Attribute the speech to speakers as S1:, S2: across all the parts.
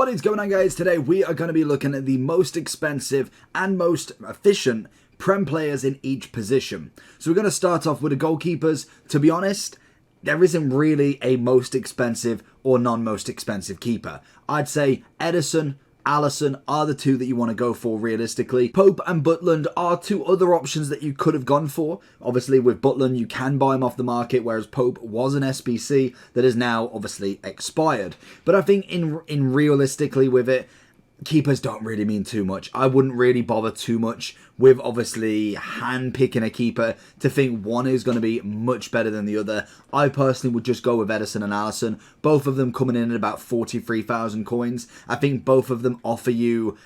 S1: What is going on, guys? Today we are going to be looking at the most expensive and most efficient Prem players in each position. So we're going to start off with the goalkeepers. To be honest, there isn't really a most expensive or non-most expensive keeper. I'd say Ederson, Alisson are the two that you want to go for realistically. Pope and Butland are two other options that you could have gone for. Obviously with Butland you can buy him off the market, whereas Pope was an SBC that is now obviously expired. But I think in realistically with it, keepers don't really mean too much. I wouldn't really bother too much with obviously hand-picking a keeper to think one is going to be much better than the other. I personally would just go with Ederson and Alisson. Both of them coming in at about 43,000 coins. I think both of them offer you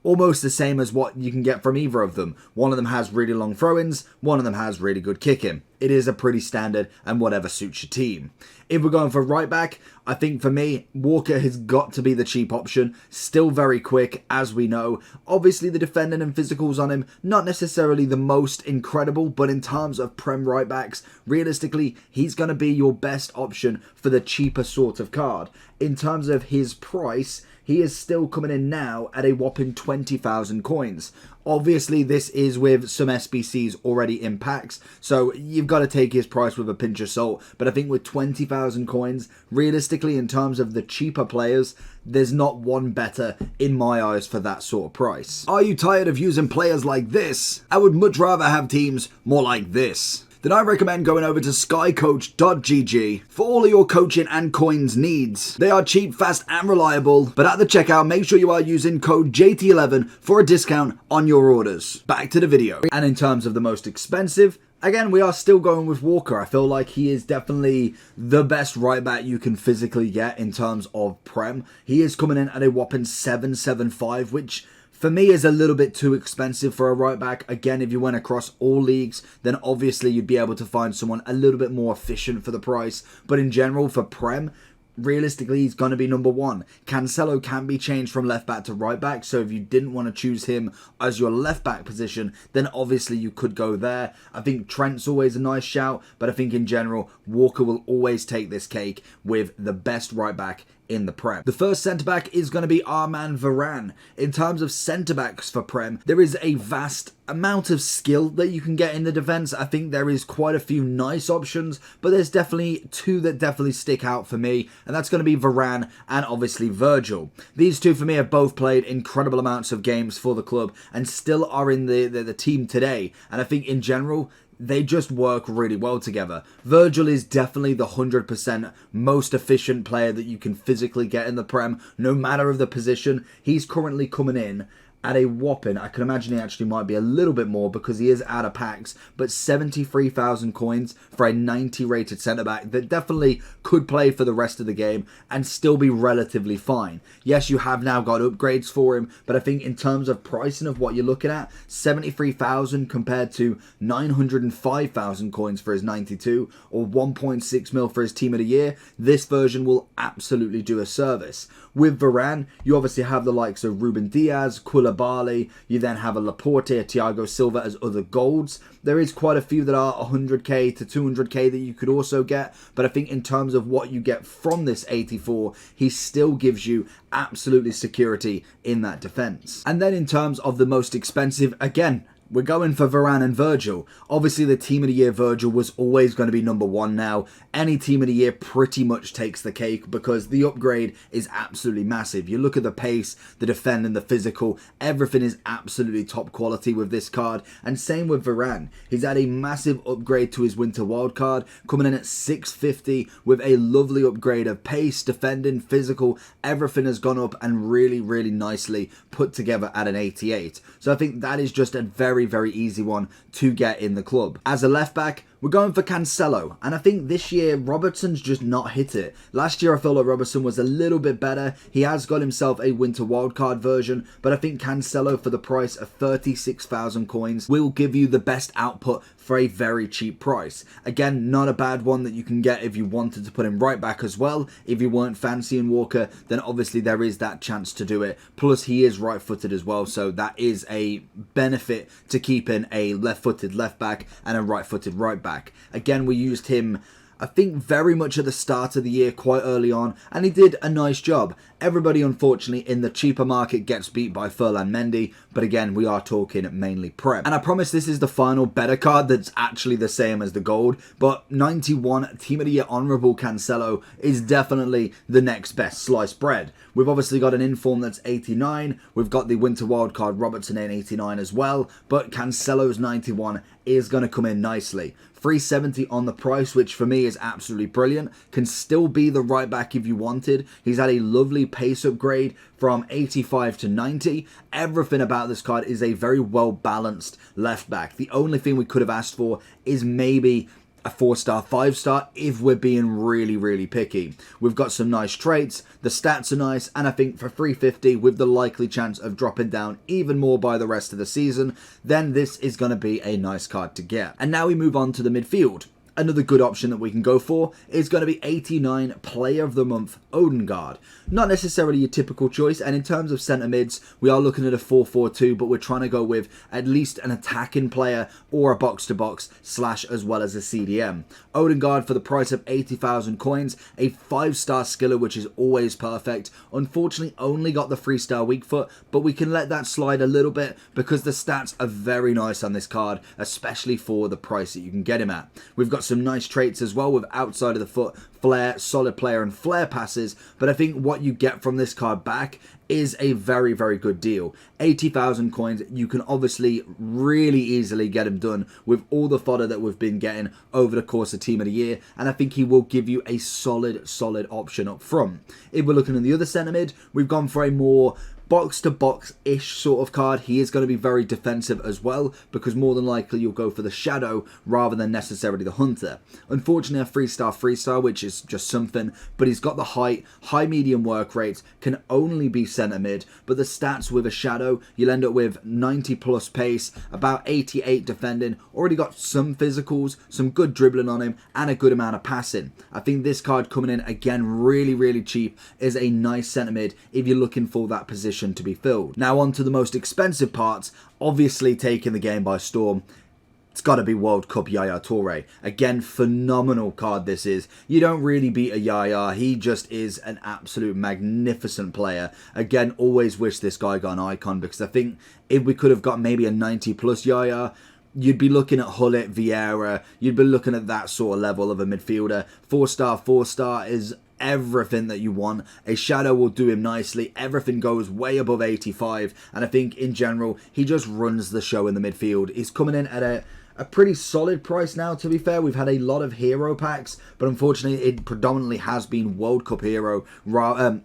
S1: almost the same as what you can get from either of them. One of them has really long throw-ins, one of them has really good kicking. It is a pretty standard and whatever suits your team. If we're going for right back, I think for me, Walker has got to be the cheap option. Still very quick, as we know. Obviously, the defending and physicals on him, not necessarily the most incredible, but in terms of Prem right backs, realistically, he's going to be your best option for the cheaper sort of card. In terms of his price, he is still coming in now at a whopping 20,000 coins. Obviously, this is with some SBCs already in packs, so you've got to take his price with a pinch of salt. But I think with 20,000 coins, realistically, in terms of the cheaper players, there's not one better in my eyes for that sort of price. Are you tired of using players like this? I would much rather have teams more like this. Then I recommend going over to skycoach.gg for all of your coaching and coins needs. They are cheap, fast and reliable, but at the checkout make sure you are using code JT11 for a discount on your orders. Back to the video. And in terms of the most expensive, again, we are still going with Walker. I feel like he is definitely the best right back you can physically get in terms of Prem. He is coming in at a whopping 775, which for me is a little bit too expensive for a right back. Again, if you went across all leagues, then obviously you'd be able to find someone a little bit more efficient for the price. But in general, for Prem, realistically, he's going to be number one. Cancelo can be changed from left back to right back, so if you didn't want to choose him as your left back position, then obviously you could go there. I think Trent's always a nice shout, but I think in general, Walker will always take this cake with the best right back in the Prem. The first centre-back is going to be our man Varane. In terms of centre-backs for Prem, there is a vast amount of skill that you can get in the defence. I think there is quite a few nice options, but there's definitely two that definitely stick out for me, and that's going to be Varane and obviously Virgil. These two for me have both played incredible amounts of games for the club and still are in the team today, and I think in general, they just work really well together. Virgil is definitely the 100% most efficient player that you can physically get in the Prem, no matter of the position. He's currently coming in at a whopping, I can imagine he actually might be a little bit more because he is out of packs, but 73,000 coins for a 90 rated centre-back that definitely could play for the rest of the game and still be relatively fine. Yes, you have now got upgrades for him, but I think in terms of pricing of what you're looking at, 73,000 compared to 905,000 coins for his 92 or 1.6 mil for his team of the year, this version will absolutely do a service. With Varane, you obviously have the likes of Ruben Diaz, Koulibaly, you then have a Laporte, a Thiago Silva as other golds. There is quite a few that are 100k to 200k that you could also get, but I think in terms of what you get from this 84, he still gives you absolutely security in that defence. And then in terms of the most expensive, again, we're going for Varane and Virgil. Obviously, the Team of the Year Virgil was always going to be number one now. Any Team of the Year pretty much takes the cake because the upgrade is absolutely massive. You look at the pace, the defending, the physical, everything is absolutely top quality with this card. And same with Varane. He's had a massive upgrade to his Winter Wild card, coming in at 650 with a lovely upgrade of pace, defending, physical. Everything has gone up and really, really nicely put together at an 88. So I think that is just a very easy one to get in the club. As a left back, we're going for Cancelo, and I think this year Robertson's just not hit it. Last year I felt like Robertson was a little bit better. He has got himself a Winter Wildcard version, but I think Cancelo for the price of 36,000 coins will give you the best output for a very cheap price. Again, not a bad one that you can get if you wanted to put him right back as well. If you weren't fancying Walker, then obviously there is that chance to do it. Plus he is right-footed as well, so that is a benefit to keeping a left-footed left back and a right-footed right back. Again, we used him I think very much at the start of the year, quite early on, and he did a nice job. Everybody, unfortunately, in the cheaper market gets beat by Furlan Mendy, but again, we are talking mainly Prem. And I promise this is the final better card that's actually the same as the gold, but 91 Team of the Year Honourable Cancelo is definitely the next best sliced bread. We've obviously got an inform that's 89, we've got the Winter Wildcard Robertson in 89 as well, but Cancelo's 91 is going to come in nicely. 370 on the price, which for me is absolutely brilliant. Can still be the right back if you wanted. He's had a lovely pace upgrade from 85 to 90. Everything about this card is a very well balanced left back. The only thing we could have asked for is maybe a 4-star, 5-star if we're being really, really picky. We've got some nice traits, the stats are nice, and I think for 350 with the likely chance of dropping down even more by the rest of the season, then this is going to be a nice card to get. And now we move on to the midfield. Another good option that we can go for is going to be 89 Player of the Month Odegaard. Not necessarily your typical choice, and in terms of centre mids, we are looking at a 4-4-2, but we're trying to go with at least an attacking player or a box-to-box slash as well as a CDM. Odegaard for the price of 80,000 coins, a 5-star skiller, which is always perfect. Unfortunately, only got the 3-star weak foot, but we can let that slide a little bit because the stats are very nice on this card, especially for the price that you can get him at. We've got some nice traits as well with outside of the foot, flair, solid player and flare passes, but I think what you get from this card back is a very, very good deal. 80,000 coins, you can obviously really easily get him done with all the fodder that we've been getting over the course of Team of the Year, and I think he will give you a solid option up front. If we're looking at the other centre mid, we've gone for a more box-to-box-ish sort of card. He is going to be very defensive as well, because more than likely you'll go for the Shadow rather than necessarily the Hunter. Unfortunately, a 3-star, which is just something, but he's got the height, high-medium work rates, can only be centre mid, but the stats with a Shadow, you'll end up with 90 plus pace, about 88 defending, already got some physicals, some good dribbling on him, and a good amount of passing. I think this card coming in, again, really, really cheap, is a nice centre mid if you're looking for that position to be filled. Now on to the most expensive parts, obviously taking the game by storm. It's got to be World Cup Yaya Toure. Again, phenomenal card this is. You don't really beat a Yaya. He just is an absolute magnificent player. Again, always wish this guy got an icon, because I think if we could have got maybe a 90 plus Yaya, you'd be looking at Hullet, Vieira, you'd be looking at that sort of level of a midfielder. 4-star is everything that you want. A Shadow will do him nicely. Everything goes way above 85, and I think in general he just runs the show in the midfield. He's coming in at a pretty solid price now, to be fair. We've had a lot of hero packs, but unfortunately it predominantly has been World Cup hero.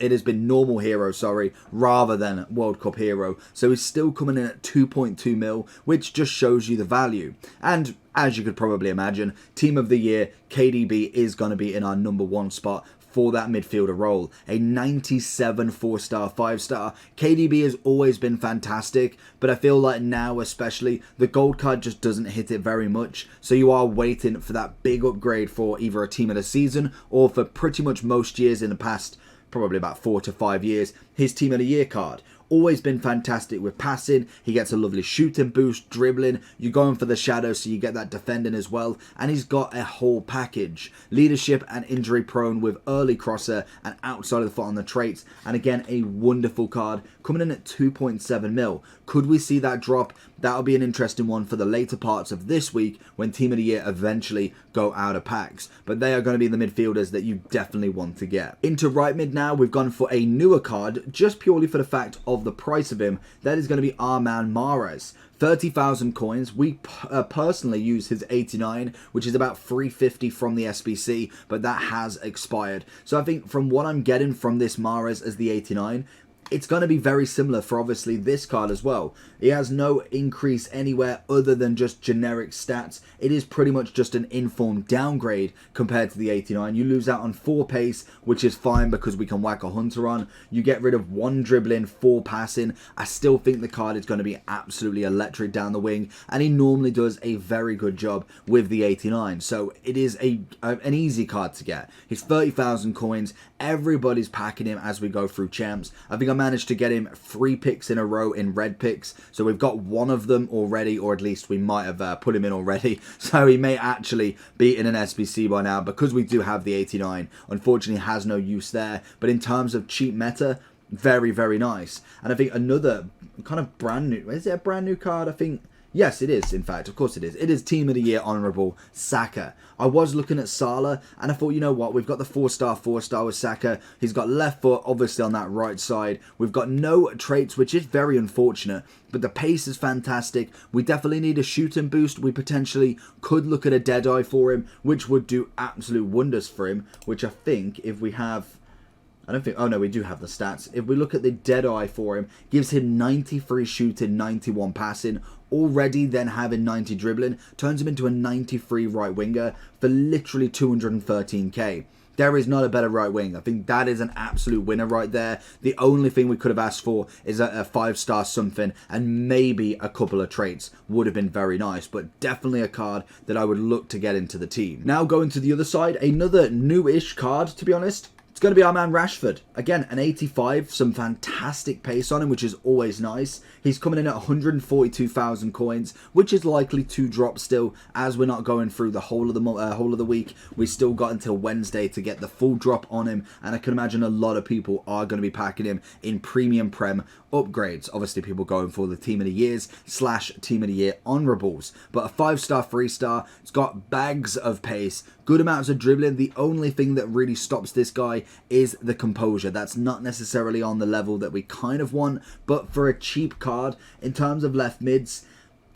S1: It has been normal hero, sorry, rather than World Cup hero. So he's still coming in at 2.2 mil, which just shows you the value. And as you could probably imagine, Team of the Year, KDB is going to be in our number 1 spot for that midfielder role. A 97 4-star, 5-star. KDB has always been fantastic, but I feel like now especially, the gold card just doesn't hit it very much, so you are waiting for that big upgrade for either a team of the season, or for pretty much most years in the past, probably about 4 to 5 years, his Team of the Year card. Always been fantastic with passing. He gets a lovely shooting boost, dribbling. You're going for the Shadow, so you get that defending as well. And he's got a whole package. Leadership and injury prone with early crosser and outside of the foot on the traits. And again, a wonderful card coming in at 2.7 mil. Could we see that drop? That'll be an interesting one for the later parts of this week when Team of the Year eventually go out of packs. But they are going to be the midfielders that you definitely want to get. Into right mid now, we've gone for a newer card just purely for the fact of the price of him. That is going to be our man Mahrez. 30,000 coins. We personally use his 89, which is about 350 from the SBC, but that has expired. So I think from what I'm getting from this Mahrez as the 89, it's going to be very similar for obviously this card as well. He has no increase anywhere other than just generic stats. It is pretty much just an informed downgrade compared to the 89. You lose out on 4 pace, which is fine because we can whack a Hunter on. You get rid of 1 dribbling, 4 passing. I still think the card is going to be absolutely electric down the wing, and he normally does a very good job with the 89. So it is an easy card to get. He's 30,000 coins. Everybody's packing him as we go through champs. I think I'm managed to get him 3 picks in a row in red picks. So we've got one of them already, or at least we might have put him in already. So he may actually be in an SBC by now, because we do have the 89. Unfortunately, has no use there. But in terms of cheap meta, very, very nice. And I think another kind of brand new, is it a brand new card? I think, yes, it is, in fact. Of course it is. It is Team of the Year Honourable Saka. I was looking at Salah, and I thought, you know what? We've got the 4-star with Saka. He's got left foot, obviously, on that right side. We've got no traits, which is very unfortunate, but the pace is fantastic. We definitely need a shooting boost. We potentially could look at a Deadeye for him, which would do absolute wonders for him, which I think, if we have... I don't think... Oh, no, we do have the stats. If we look at the Deadeye for him, gives him 93 shooting, 91 passing. Already then having 90 dribbling, turns him into a 93 right winger for literally 213k. There is not a better right wing. I think that is an absolute winner right there. The only thing we could have asked for is a 5-star something, and maybe a couple of traits would have been very nice, but definitely a card that I would look to get into the team. Now going to the other side, another new-ish card, to be honest. It's going to be our man Rashford. Again, an 85, some fantastic pace on him, which is always nice. He's coming in at 142,000 coins, which is likely to drop still, as we're not going through the whole of the week. We still got until Wednesday to get the full drop on him, and I can imagine a lot of people are going to be packing him in premium prem upgrades. Obviously, people going for the Team of the Years / Team of the Year honourables. But a 5-star, 3-star, it's got bags of pace, good amounts of dribbling. The only thing that really stops this guy is the composure. That's not necessarily on the level that we kind of want, but for a cheap card, in terms of left mids,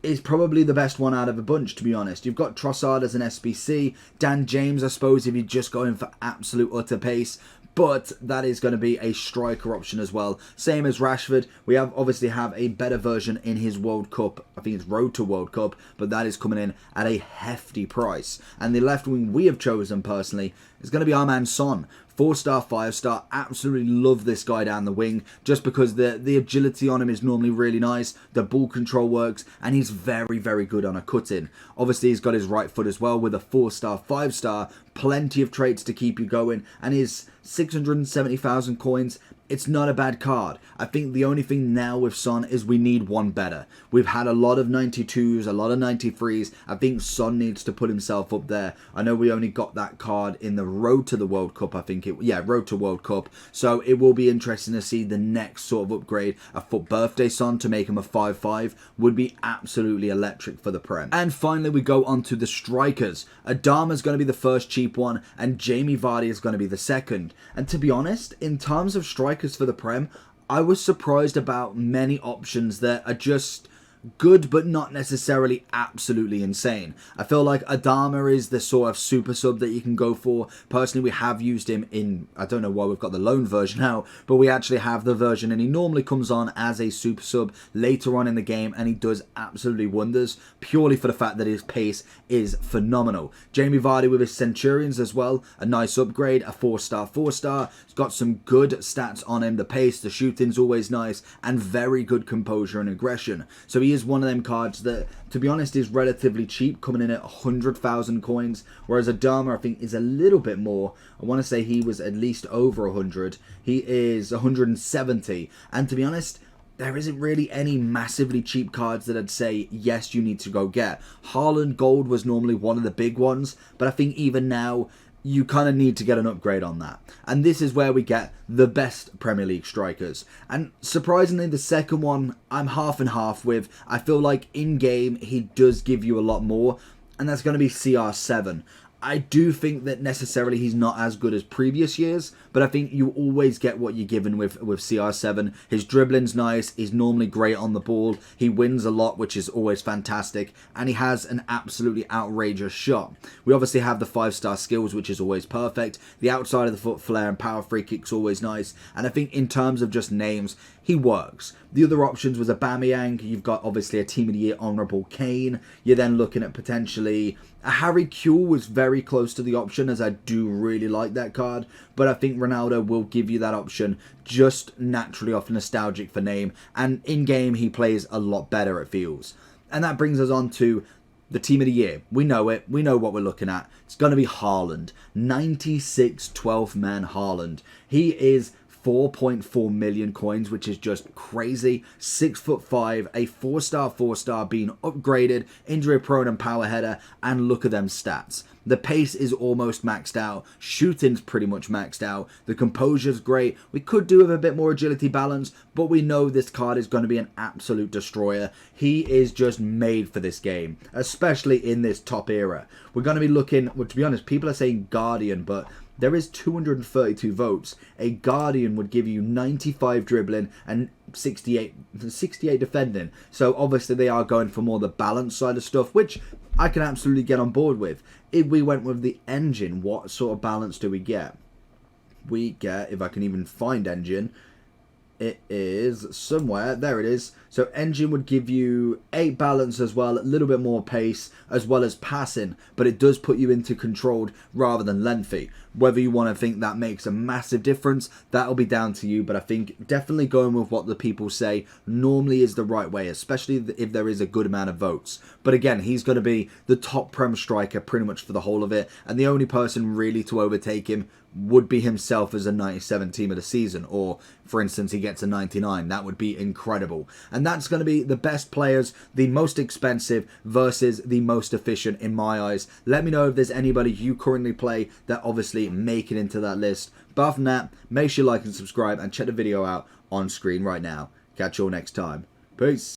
S1: is probably the best one out of a bunch, to be honest. You've got Trossard as an SBC, Dan James, I suppose, if you're just going for absolute utter pace, but that is going to be a striker option as well. Same as Rashford. We obviously have a better version in his World Cup. I think it's Road to World Cup, but that is coming in at a hefty price. And the left wing we have chosen personally is going to be our man Son. 4-star, 5-star, absolutely love this guy down the wing, just because the agility on him is normally really nice, the ball control works, and he's very, very good on a cut-in. Obviously, he's got his right foot as well with a 4-star, 5-star, plenty of traits to keep you going, and his 670,000 coins, it's not a bad card. I think the only thing now with Son is we need one better. We've had a lot of 92s, a lot of 93s. I think Son needs to put himself up there. I know we only got that card in the Road to the World Cup, I think it... Yeah, Road to World Cup. So it will be interesting to see the next sort of upgrade. A FUT birthday Son to make him a 5-5 would be absolutely electric for the Prem. And finally, we go on to the strikers. Adama's going to be the first cheap one, and Jamie Vardy is going to be the second. And to be honest, in terms of strikers for the Prem, I was surprised about many options that are just good but not necessarily absolutely insane. I feel like Adama is the sort of super sub that you can go for. Personally, we have used him in, I don't know why we've got the loan version now, but we actually have the version, and he normally comes on as a super sub later on in the game, and he does absolutely wonders, purely for the fact that his pace is phenomenal. Jamie Vardy with his Centurions as well, a nice upgrade, a 4-star, 4-star. He's got some good stats on him, the pace, the shooting's always nice, and very good composure and aggression. So he is one of them cards that, to be honest, is relatively cheap, coming in at 100,000 coins, whereas Adama, I think, is a little bit more. I want to say he was at least over 100. He is 170, and to be honest, there isn't really any massively cheap cards that I'd say, yes, you need to go get. Haaland Gold was normally one of the big ones, but I think even now, you kind of need to get an upgrade on that. And this is where we get the best Premier League strikers. And surprisingly, the second one, I'm half and half with. I feel like in-game, he does give you a lot more, and that's going to be CR7. I do think that necessarily he's not as good as previous years, but I think you always get what you're given with CR7. His dribbling's nice, he's normally great on the ball, he wins a lot, which is always fantastic, and he has an absolutely outrageous shot. We obviously have the 5-star skills, which is always perfect. The outside of the foot flare and power free kick's always nice, and I think in terms of just names, he works. The other options was Aubameyang. You've got obviously a Team of the Year Honourable Kane. You're then looking at potentially a Harry Kewell was very close to the option, as I do really like that card. But I think Ronaldo will give you that option just naturally off nostalgic for name. And in-game, he plays a lot better, it feels. And that brings us on to the Team of the Year. We know it. We know what we're looking at. It's going to be Haaland. 96 12-man Haaland. He is 4.4 million coins, which is just crazy. 6'5", a 4-star being upgraded, injury prone and power header, and look at them stats. The pace is almost maxed out. Shooting's pretty much maxed out. The composure's great. We could do with a bit more agility balance, but we know this card is going to be an absolute destroyer. He is just made for this game, especially in this top era. We're going to be looking, well, to be honest, people are saying Guardian, but there is 232 votes. A Guardian would give you 95 dribbling and 68 defending. So obviously they are going for more the balance side of stuff, which I can absolutely get on board with. If we went with the engine, what sort of balance do we get? We get, if I can even find engine, it is somewhere. There it is. So engine would give you 8 balance as well, a little bit more pace, as well as passing, but it does put you into controlled rather than lengthy. Whether you want to think that makes a massive difference, that'll be down to you, but I think definitely going with what the people say normally is the right way, especially if there is a good amount of votes. But again, he's going to be the top Prem striker pretty much for the whole of it, and the only person really to overtake him would be himself as a 97 team of the season, or for instance he gets a 99. That would be incredible. And that's going to be the best players, the most expensive versus the most efficient in my eyes. Let me know if there's anybody you currently play that obviously make it into that list. But other than that, make sure you like and subscribe and check the video out on screen right now. Catch you all next time. Peace.